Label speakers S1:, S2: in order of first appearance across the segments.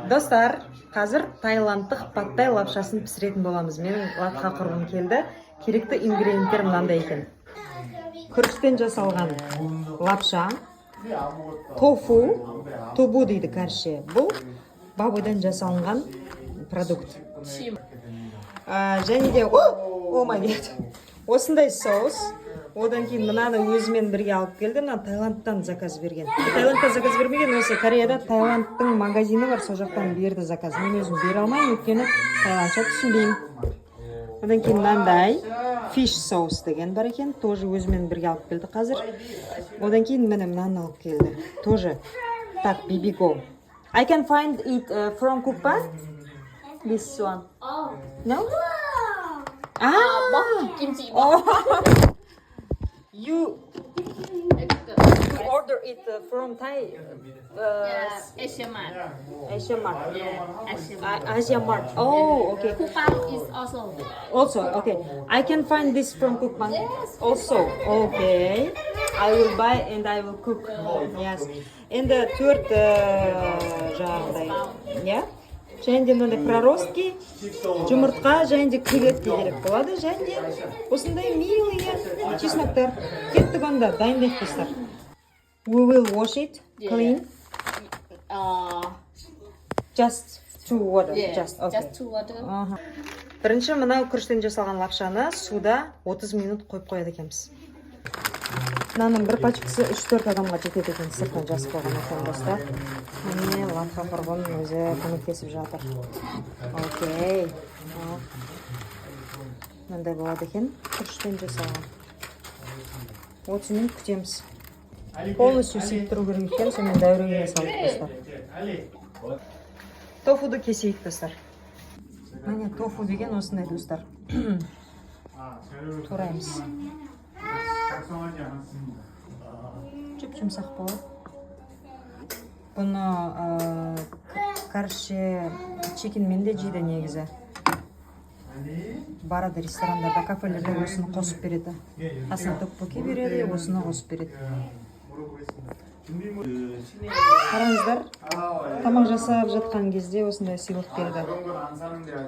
S1: Достар, қазір таиландтық паттай лапшасын пісіретін боламыз. Менің латқа құрбым келді. Керекті ингредиенттер мынандай екен. Күріштен жасалған лапша, тофу, тобу дейді кәрше. Бұл бабудан жасалынған продукт. Және де, осындай соус. Одан кейін мынаны өзімен бірге алып келді. Мына Таиландтан заказ берген. Таиландтан заказ бермеген, осы Кореяда Таиландтың магазины бар, сол жақтан берді заказ. Мен өзім бере алмаймын, өйткені таиландша түсінбеймін. Одан кейін мынандай fish соус деген бар екен, тоже өзімен бірге алып келді қазір. Одан кейін міне мынаны алып келді. Тоже. Так, Bibigo. I can find it from Cookpad. This one. No?
S2: Kimchi.
S1: You order it from Thai
S2: Asian Mart.
S1: Asian Mart.
S2: Yeah,
S1: Asian Mart. Oh, okay.
S2: Cookpad is also.
S1: Also, okay. I can find this from Cookpad.
S2: Yes.
S1: Also, okay. I will buy and I will cook. Yes. And the third, yeah. Және де мынандай проростки, жұмыртқа, және де креветки керек болады. Және де осындай милые чесноктар. Кеттік онда, дайындайық достар. We will wash it clean. Just two water.
S2: Yeah,
S1: Just, okay.
S2: just two water.
S1: Бірінші мынау күріштен жасалған лапшаны суда 30 минут қойып қояды екенбіз. Мынаның бір пачкасы 3-4 адамға жетеді екен, сыртынан жасып қойған екен достар. Міне латқа құрбым өзі көмектесіп жатыр. Окей. Мынандай болады екен, күріштен жасалған. 30 минут күтеміз. Полностью сейіп тұру керек екен, сонымен дәурегіне салып достар. Тофуды кесейік достар. Міне тофу деген осындай достар. Тураймыз. Жүп-жұмсақ болады. Бұны кәрше чекинмен де жейді негізі. Барады ресторандарда, кафелерде осыны қосып береді. Асан топпоки береді, осыны қосып береді. Қараңыздар, тамақ жасап жатқан кезде осындай сыйлық келді.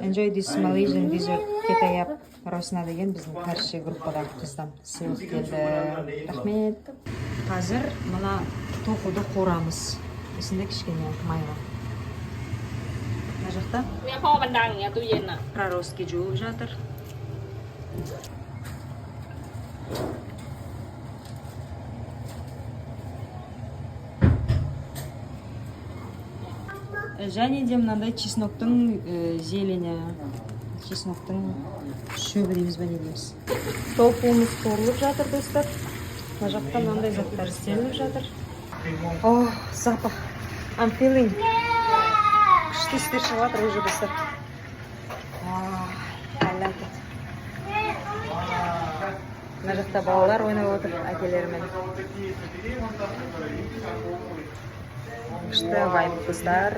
S1: Enjoy this Malaysian dessert кетаяп Росина деген біздің кәрше группадағы қыздан сыйлық келді. Рахмет. Қазір мына тофуды қорамыз. Осындай кішкене майға. Мына жақта проростки жуып жатыр. Және де мынандай чесноктың зелені, чесноктың шөбі дейміз бе не дейміз. Тофуымыз қуырылып жатыр достар. Мына жақта мынандай заттар істелініп жатыр. О, запах. I'm feeling. Күшті істер шығып жатыр уже достар. I like it. Мына жақта балалар ойнап отыр әкелерімен. Күшті вайб достар.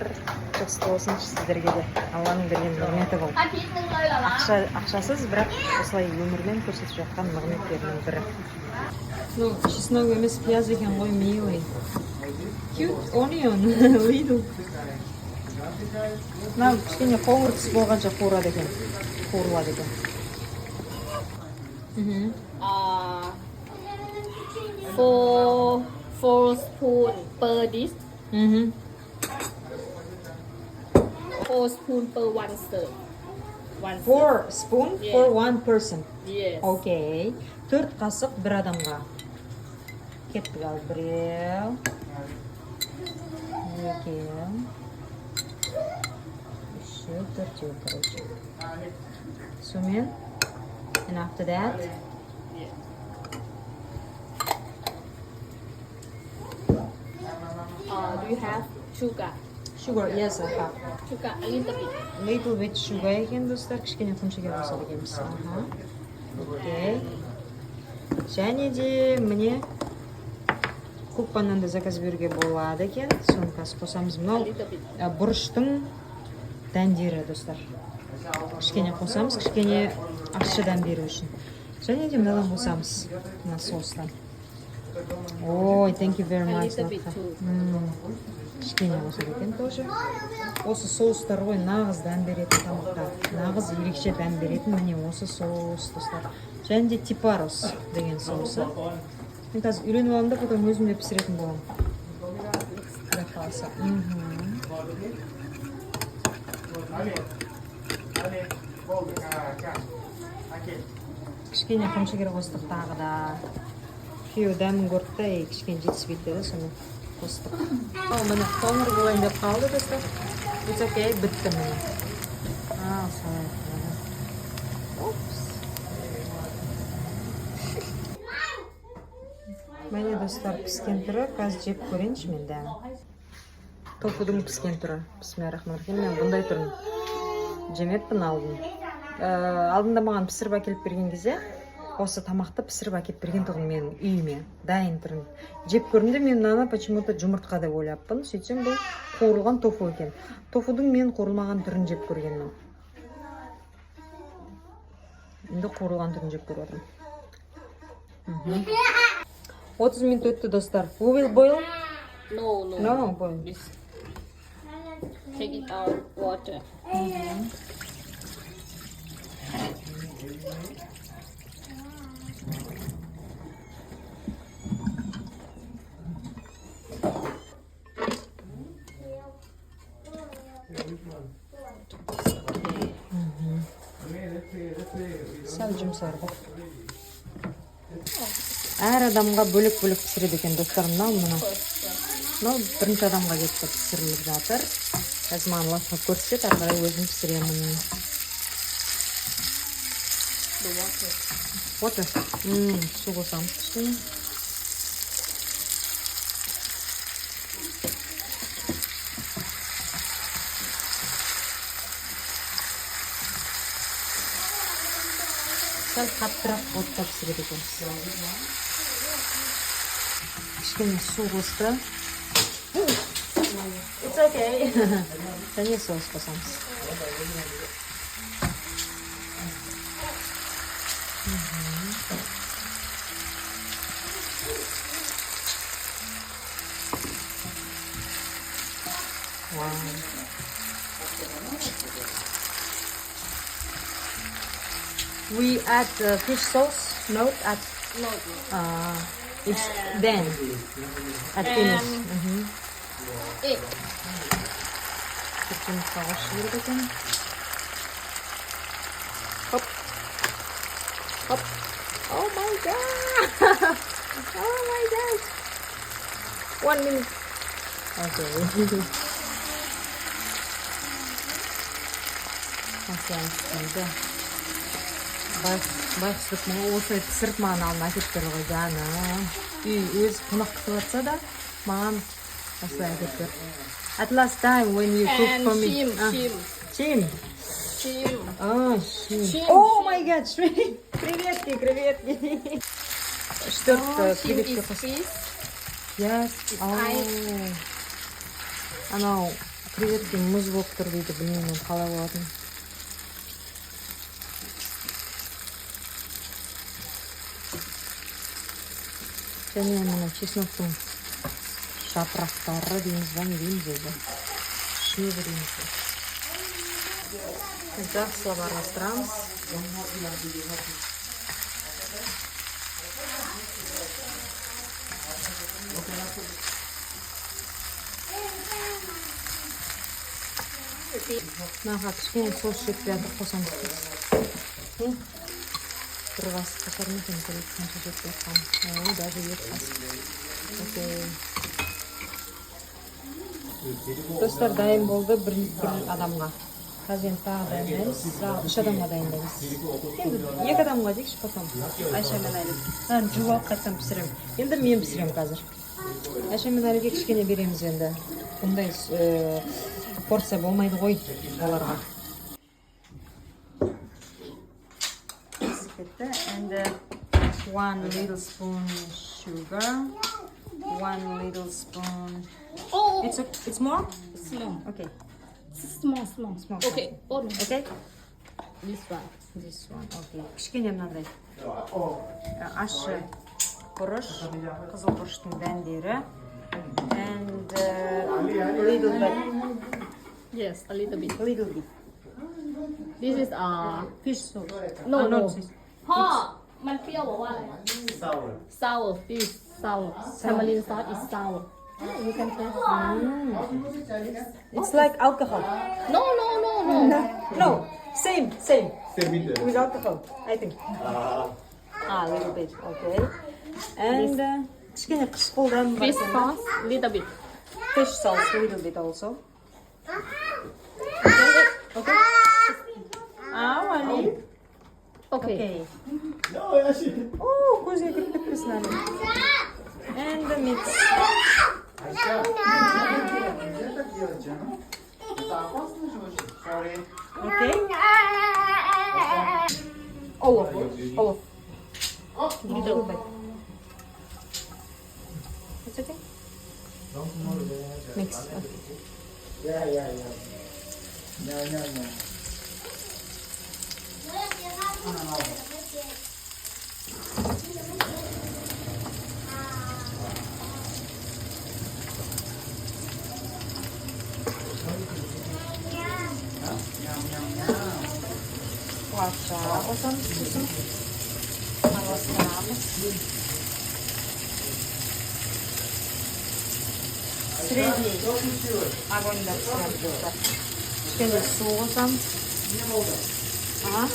S1: Жақсы болсын сіздерге де. Алланың берген нығметі бол. Ақшасыз, бірақ осылай өмірмен көрсетіп жатқан нығметтерінің бірі. Ну, чеснок емес пияз екен ғой, милый. Cute onion, little. Мынау кішкене қоңыр түс болғанша қуырылады екен.
S2: 4 spoon per dish. 4 spoon per one serve.
S1: 4 spoon for one person.
S2: Yes.
S1: Окей. 4 қасық бір адамға. Кеттік ал біреу. Екеу. Үшеу, төртеу, короче. Сонымен. And after that.
S2: Do you have sugar?
S1: Sugar, yes, I have.
S2: Sugar, a little bit.
S1: Little bit sugar екен достар, кішкене құмшекер қосады екенбіз. Окей. Және де міне Cookpad'нан да заказ беруге болады екен. Соны қазір қосамыз. Мынау бұрыштың дәндері достар. Кішкене қосамыз, кішкене ащы дәм беру үшін. Және де мынадан қосамыз. Мына соустан. Ой, thank you very much. кішкене қосады екен тоже. Осы соустар ғой нағыз дәм беретін тамаққа. Нағыз ерекше дәм беретін міне осы соус, достар. Және де типарос деген соусы. Мен қазір үйреніп аламын да, потом өзім де пісіретін боламын. Құдай қаласа. Кішкене қымшекер қостық тағы да. Күйеу дәмін көрді да, кішкене жетіспейді деді, соны қостық. Міне қоңыр болайын деп қалды, достар. It's okay, бітті міне. Солай. Міне, достар, піскен түрі. Қазір жеп көрейінші мен дәмін. Тофудың піскен түрі. Бисмиллахиррахманиррахим. Мен бұндай түрін жемеппін алдында маған пісіріп әкеліп берген кезде, осы тамақты пісіріп әкеліп берген тұғын менің үйіме, дайын түрін. Жеп көрінді, мен мынаны почему-то жұмыртқа деп ойлаппын. Сөйтсем бұл қуырылған тофу екен. Тофудың мен қуырылмаған түрін жеп көргенмін. Енді қуырылған түрін жеп көріп отырмын. 30 минут өтті, достар. We will boil? No, boil.
S2: Take it out water.
S1: Сәл жұмсарды. Әр адамға бөлек-бөлек пісіреді екен, достар. Мынау бірінші адамға кетті пісіріліп жатыр. Қазір маған ласқа көрсет, ары қарай өзім пісіремін. Water. Су қосамыз кішкене. Сәл қаттырақ отта пісіреді екен. Кішкене су қосты. It's okay. Және соус қосамыз. We add fish sauce, not at it's then at finish.
S2: Egg.
S1: Hop. Hop. Oh my god. Oh my god. 1 minute. Okay. Байқұсып мұны осылай пісіріп маған алын әкеп бер ғой, жаным. Үй өз қонақ күтіп жатса да маған осылай әкеп бер. At last time when you cook for me. Чим. Oh my god, креветки. 4 креветки қосып. Yes. Анау креветки мұз болып тұр дейді, білмеймін қалай болатын. Және мына чесноктың жапырақтары дейміз ба, не дейміз еді. Шебі дейміз. Жақсылап араластырамыз. Мынаға кішкене соус жетпей жатыр, қосамыз біз. Бір қасық қосар ма екен, қанша жетпей жатқан. Даже 2 қасық. Окей. Достар дайын болды бір адамға. Қазір енді тағы дайындаймыз. 3 адамға дайындаймыз. Енді 2 адамға дейікші, потом Айша мен Айлі. Жуып алып қайтсам пісіремін. Енді мен пісіремін қазір. Айша мен Айліге кішкене береміз енді. Бұндай порция болмайды ғой оларға. And 1 little spoon sugar, 1 little spoon.
S2: Oh,
S1: It's more?
S2: small.
S1: Okay.
S2: Small. Okay.
S1: Okay.
S2: This one.
S1: Okay. Кішкене мынандай. Ащы бұрыш, қызыл бұрыштың дәндері. And little bit.
S2: Yes, a little bit.
S1: Little bit.
S2: This is
S1: Fish sauce.
S2: no
S1: Oh,
S2: no.
S1: not fish.
S2: พ่อมันเปรี้ยวบอกว่าอะไร
S3: Sour.
S2: sour this sour tamarind sauce is sour you can taste
S1: It's like alcohol.
S2: no no no no
S1: No, same.
S3: Semi-de.
S1: With alcohol, I think. A little bit, okay. And кішкене қышқылдан
S2: fish sauce little bit
S1: Fish sauce, a little bit also. Okay. Вали.
S2: okay
S1: Okay.
S3: No, actually.
S1: Oh, көзге кіріп кетпесін әлі. And the mix.
S3: Ayşe. Нельзя так делать, Джана. Это опасно же очень. Sorry.
S1: Okay. All of. Little bit. It's okay. Mix.
S3: Yeah. No.
S1: Лапша. Средний огонь да пісіріп. Кішкене су қосам. Ага.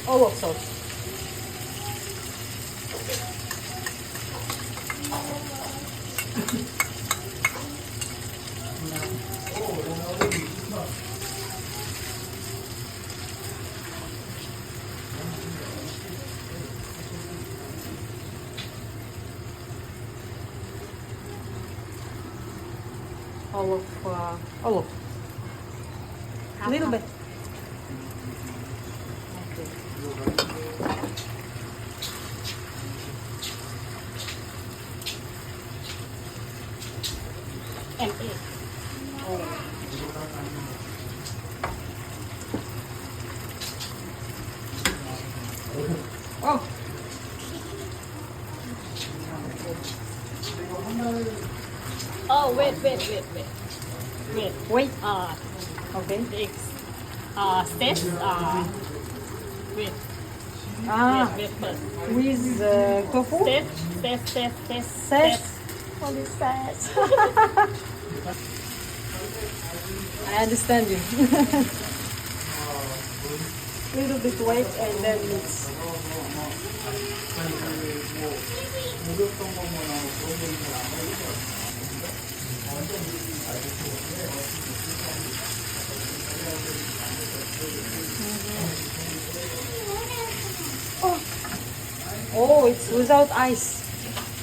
S1: All of sauce. All of. A little bit.
S2: and egg
S1: Oh,
S2: oh wait
S1: wait. Okay.
S2: the eggs steps wait wait first
S1: With tofu.
S2: steps
S1: Set. What is that? I understand you. Little bit wet and then mix. Oh, it's without ice.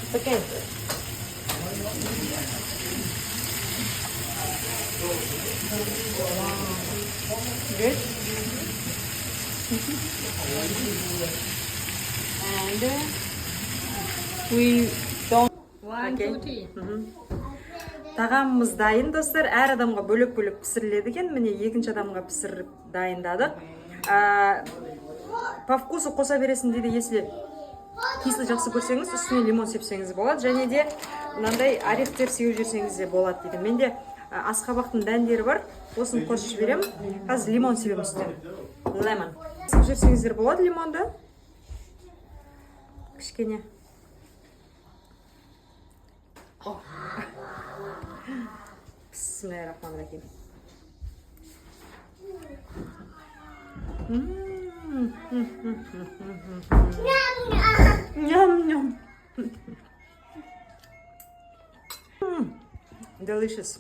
S1: It's okay. Good. And we don't.
S2: one
S1: Okay.
S2: two three
S1: Тағамымыз дайын, достар. Әр адамға бөлек-бөлек пісіріледі екен. Міне екінші адамға пісіріп дайындадық. По вкусу қоса бересін дейді, если кислый жақсы көрсеңіз, үстіне лимон сепсеңіз болады. Және де мынандай орехтер сеуіп жіберсеңіз де болады дейді. Менде асқабақтың дәндері бар. Осын қосып жіберем. Қазір лимон себем үстіне. Lemon. Сеп жіберсеңіздер болады лимонды. Кішкене. Bismillahirrahmanirrahim. Yum. Delicious.